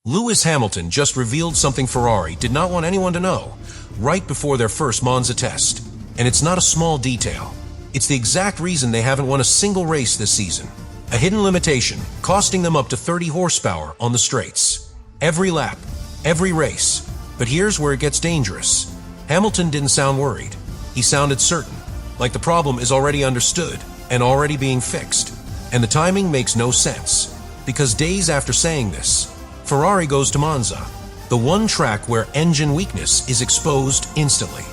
Lewis Hamilton just revealed something Ferrari did not want anyone to know right before their first Monza test. And it's not a small detail. It's the exact reason they haven't won a single race this season. A hidden limitation costing them up to 30 horsepower on the straights. Every lap, every race. But here's where it gets dangerous. Hamilton didn't sound worried. He sounded certain, like the problem is already understood and already being fixed. And the timing makes no sense, because days after saying this, Ferrari goes to Monza, the one track where engine weakness is exposed instantly,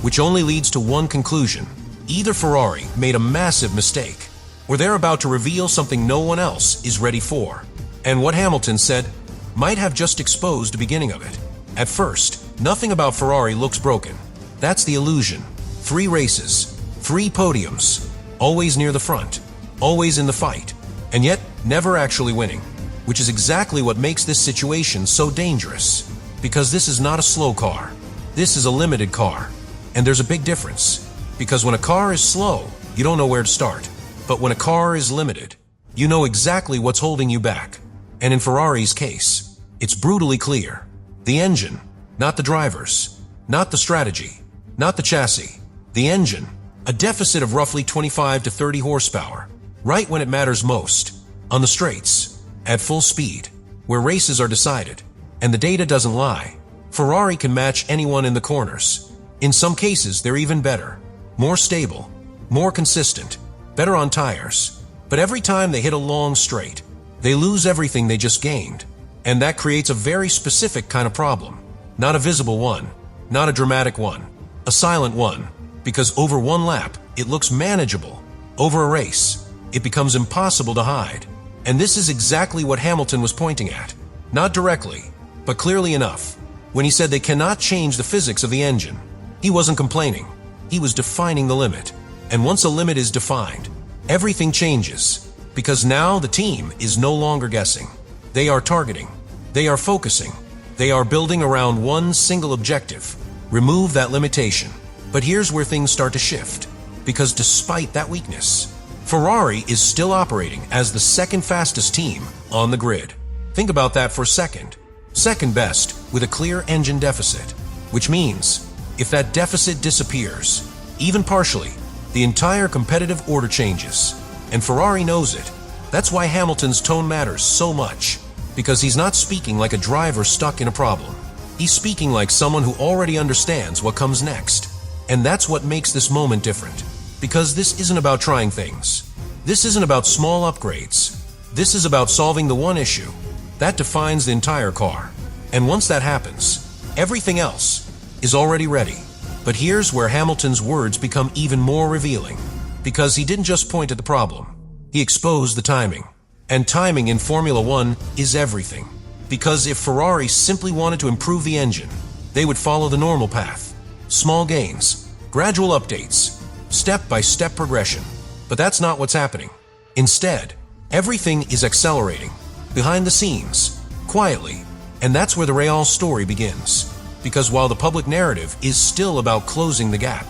which only leads to one conclusion. Either Ferrari made a massive mistake, or they're about to reveal something no one else is ready for. And what Hamilton said might have just exposed the beginning of it. At first, nothing about Ferrari looks broken. That's the illusion. 3 races, 3 podiums, always near the front, always in the fight, and yet never actually winning. Which is exactly what makes this situation so dangerous. Because this is not a slow car. This is a limited car. And there's a big difference. Because when a car is slow, you don't know where to start. But when a car is limited, you know exactly what's holding you back. And in Ferrari's case, it's brutally clear. The engine, not the drivers, not the strategy, not the chassis. The engine, a deficit of roughly 25 to 30 horsepower, right when it matters most, on the straights, at full speed, where races are decided, and the data doesn't lie. Ferrari can match anyone in the corners. In some cases, they're even better, more stable, more consistent, better on tires. But every time they hit a long straight, they lose everything they just gained. And that creates a very specific kind of problem. Not a visible one, not a dramatic one, a silent one. Because over one lap, it looks manageable. Over a race, it becomes impossible to hide. And this is exactly what Hamilton was pointing at. Not directly, but clearly enough. When he said they cannot change the physics of the engine, he wasn't complaining. He was defining the limit. And once a limit is defined, everything changes. Because now the team is no longer guessing. They are targeting. They are focusing. They are building around one single objective. Remove that limitation. But here's where things start to shift. Because despite that weakness, Ferrari is still operating as the second fastest team on the grid. Think about that for a second. Second best with a clear engine deficit. Which means, if that deficit disappears, even partially, the entire competitive order changes. And Ferrari knows it. That's why Hamilton's tone matters so much. Because he's not speaking like a driver stuck in a problem. He's speaking like someone who already understands what comes next. And that's what makes this moment different. Because this isn't about trying things. This isn't about small upgrades. This is about solving the one issue that defines the entire car. And once that happens, everything else is already ready. But here's where Hamilton's words become even more revealing. Because he didn't just point at the problem. He exposed the timing. And timing in Formula One is everything. Because if Ferrari simply wanted to improve the engine, they would follow the normal path. Small gains, gradual updates, step-by-step progression. But that's not what's happening. Instead, everything is accelerating, behind the scenes, quietly. And that's where the Real story begins. Because while the public narrative is still about closing the gap,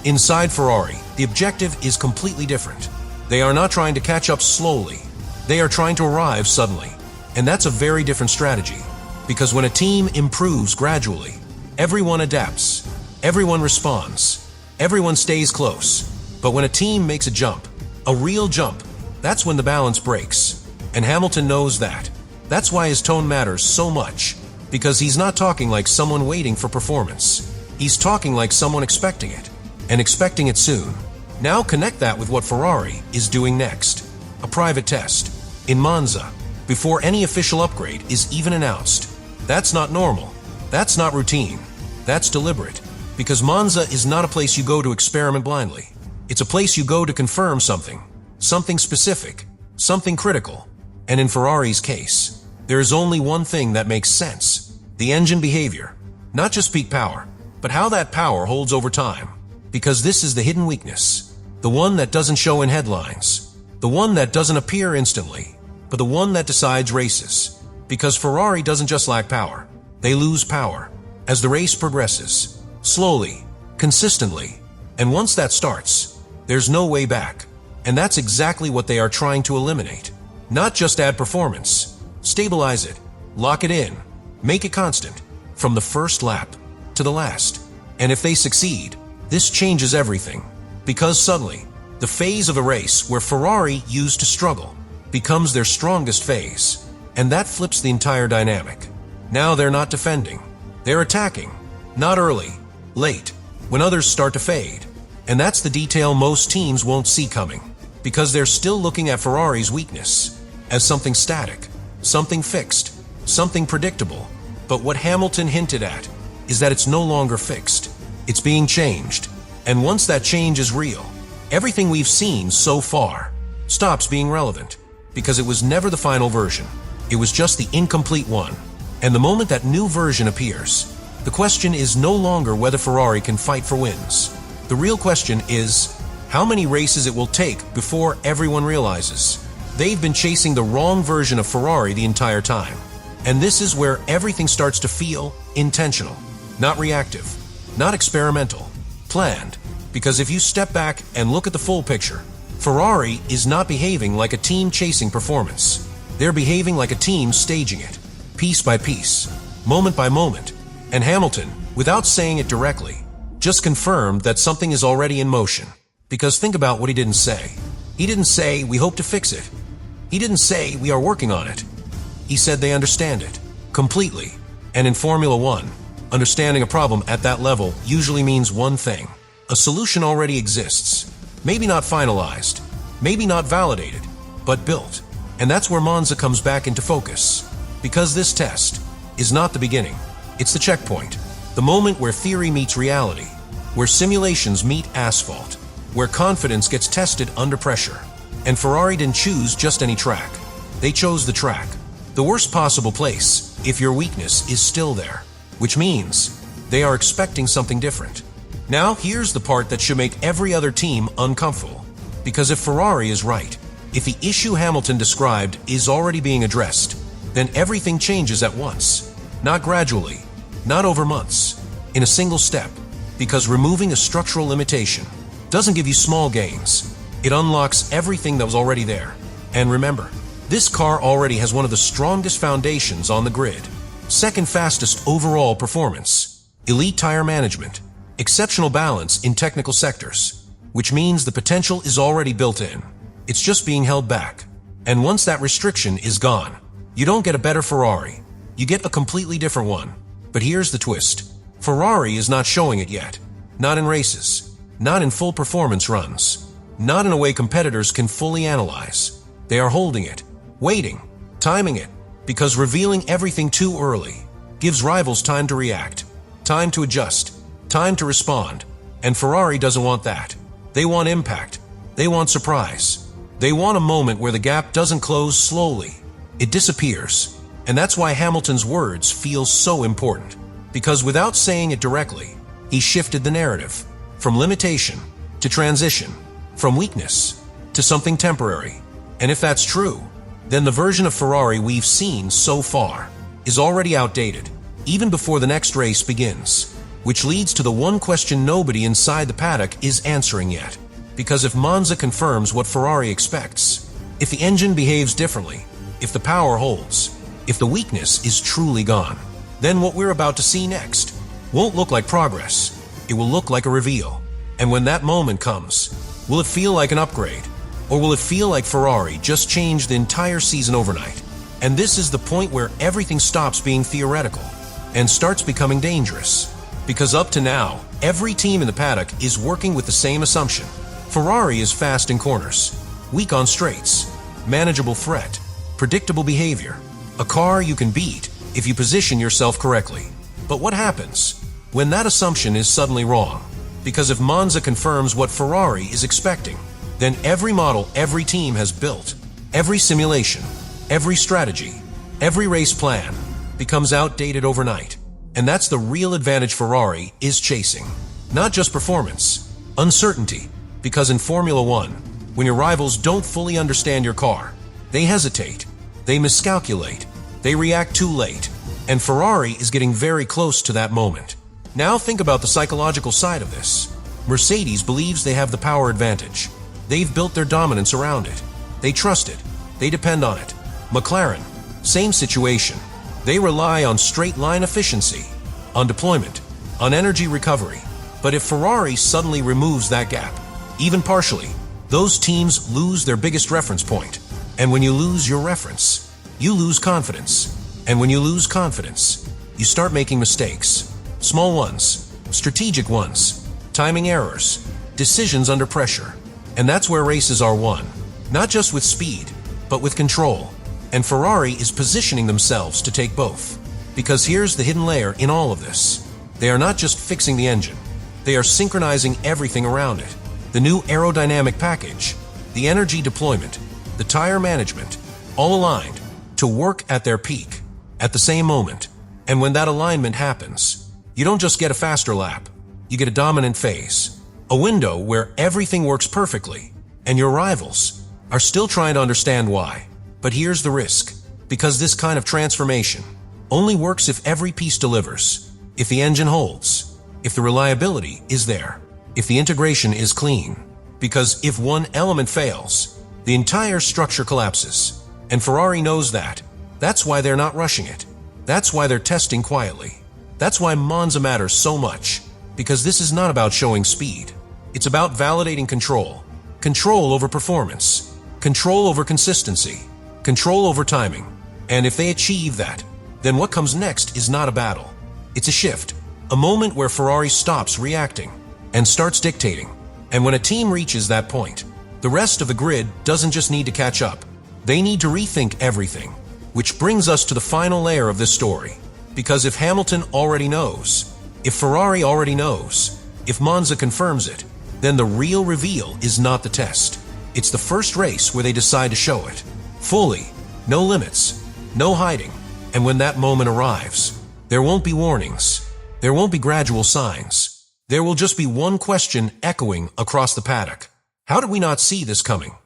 inside Ferrari, the objective is completely different. They are not trying to catch up slowly. They are trying to arrive suddenly. And that's a very different strategy. Because when a team improves gradually, everyone adapts, everyone responds, everyone stays close. But when a team makes a jump, a real jump, that's when the balance breaks. And Hamilton knows that. That's why his tone matters so much. Because he's not talking like someone waiting for performance. He's talking like someone expecting it. And expecting it soon. Now connect that with what Ferrari is doing next. A private test. In Monza. Before any official upgrade is even announced. That's not normal. That's not routine. That's deliberate. Because Monza is not a place you go to experiment blindly. It's a place you go to confirm something. Something specific. Something critical. And in Ferrari's case, there is only one thing that makes sense. The engine behavior. Not just peak power, but how that power holds over time. Because this is the hidden weakness. The one that doesn't show in headlines. The one that doesn't appear instantly. But the one that decides races. Because Ferrari doesn't just lack power. They lose power. As the race progresses. Slowly. Consistently. And once that starts, there's no way back. And that's exactly what they are trying to eliminate. Not just add performance. Stabilize it. Lock it in. Make it constant, from the first lap to the last. And if they succeed, this changes everything. Because suddenly, the phase of a race where Ferrari used to struggle becomes their strongest phase. And that flips the entire dynamic. Now they're not defending. They're attacking. Not early, late, when others start to fade. And that's the detail most teams won't see coming, because they're still looking at Ferrari's weakness as something static, something fixed, something predictable. But what Hamilton hinted at is that it's no longer fixed. It's being changed. And once that change is real, everything we've seen so far stops being relevant, because it was never the final version. It was just the incomplete one. And the moment that new version appears, the question is no longer whether Ferrari can fight for wins. The real question is how many races it will take before everyone realizes they've been chasing the wrong version of Ferrari the entire time. And this is where everything starts to feel intentional, not reactive, not experimental, planned. Because if you step back and look at the full picture, Ferrari is not behaving like a team chasing performance. They're behaving like a team staging it, piece by piece, moment by moment. And Hamilton, without saying it directly, just confirmed that something is already in motion. Because think about what he didn't say. He didn't say, "We hope to fix it." He didn't say, "We are working on it." He said they understand it, completely. And in Formula One, understanding a problem at that level usually means one thing. A solution already exists. Maybe not finalized, maybe not validated, but built. And that's where Monza comes back into focus. Because this test is not the beginning. It's the checkpoint. The moment where theory meets reality, where simulations meet asphalt, where confidence gets tested under pressure. And Ferrari didn't choose just any track. They chose the track. The worst possible place, if your weakness is still there. Which means they are expecting something different. Now, here's the part that should make every other team uncomfortable. Because if Ferrari is right, if the issue Hamilton described is already being addressed, then everything changes at once. Not gradually, not over months, in a single step. Because removing a structural limitation doesn't give you small gains. It unlocks everything that was already there. And remember, this car already has one of the strongest foundations on the grid. Second fastest overall performance, elite tire management, exceptional balance in technical sectors, which means the potential is already built in. It's just being held back. And once that restriction is gone, you don't get a better Ferrari. You get a completely different one. But here's the twist. Ferrari is not showing it yet. Not in races. Not in full performance runs. Not in a way competitors can fully analyze. They are holding it, waiting, timing it, because revealing everything too early gives rivals time to react, time to adjust, time to respond. And Ferrari doesn't want that. They want impact. They want surprise. They want a moment where the gap doesn't close slowly. It disappears. And that's why Hamilton's words feel so important. Because without saying it directly, he shifted the narrative from limitation to transition, from weakness to something temporary. And if that's true, then the version of Ferrari we've seen so far is already outdated, even before the next race begins. Which leads to the one question nobody inside the paddock is answering yet. Because if Monza confirms what Ferrari expects, if the engine behaves differently, if the power holds, if the weakness is truly gone, then what we're about to see next won't look like progress. It will look like a reveal. And when that moment comes, will it feel like an upgrade? Or will it feel like Ferrari just changed the entire season overnight? And this is the point where everything stops being theoretical and starts becoming dangerous. Because up to now, every team in the paddock is working with the same assumption. Ferrari is fast in corners, weak on straights, manageable threat, predictable behavior, a car you can beat if you position yourself correctly. But what happens when that assumption is suddenly wrong? Because if Monza confirms what Ferrari is expecting, then every model every team has built, every simulation, every strategy, every race plan becomes outdated overnight. And that's the real advantage Ferrari is chasing. Not just performance, uncertainty. Because in Formula One, when your rivals don't fully understand your car, they hesitate, they miscalculate, they react too late. And Ferrari is getting very close to that moment. Now think about the psychological side of this. Mercedes believes they have the power advantage. They've built their dominance around it. They trust it. They depend on it. McLaren, same situation. They rely on straight-line efficiency, on deployment, on energy recovery. But if Ferrari suddenly removes that gap, even partially, those teams lose their biggest reference point. And when you lose your reference, you lose confidence. And when you lose confidence, you start making mistakes. Small ones, strategic ones, timing errors, decisions under pressure. And that's where races are won. Not just with speed, but with control. And Ferrari is positioning themselves to take both. Because here's the hidden layer in all of this. They are not just fixing the engine. They are synchronizing everything around it. The new aerodynamic package, the energy deployment, the tire management, all aligned to work at their peak at the same moment. And when that alignment happens, you don't just get a faster lap. You get a dominant phase. A window where everything works perfectly. And your rivals are still trying to understand why. But here's the risk. Because this kind of transformation only works if every piece delivers. If the engine holds. If the reliability is there. If the integration is clean. Because if one element fails, the entire structure collapses. And Ferrari knows that. That's why they're not rushing it. That's why they're testing quietly. That's why Monza matters so much. Because this is not about showing speed. It's about validating control. Control over performance. Control over consistency. Control over timing. And if they achieve that, then what comes next is not a battle. It's a shift. A moment where Ferrari stops reacting and starts dictating. And when a team reaches that point, the rest of the grid doesn't just need to catch up. They need to rethink everything. Which brings us to the final layer of this story. Because if Hamilton already knows, if Ferrari already knows, if Monza confirms it, then the real reveal is not the test. It's the first race where they decide to show it. Fully. No limits. No hiding. And when that moment arrives, there won't be warnings. There won't be gradual signs. There will just be one question echoing across the paddock. How did we not see this coming?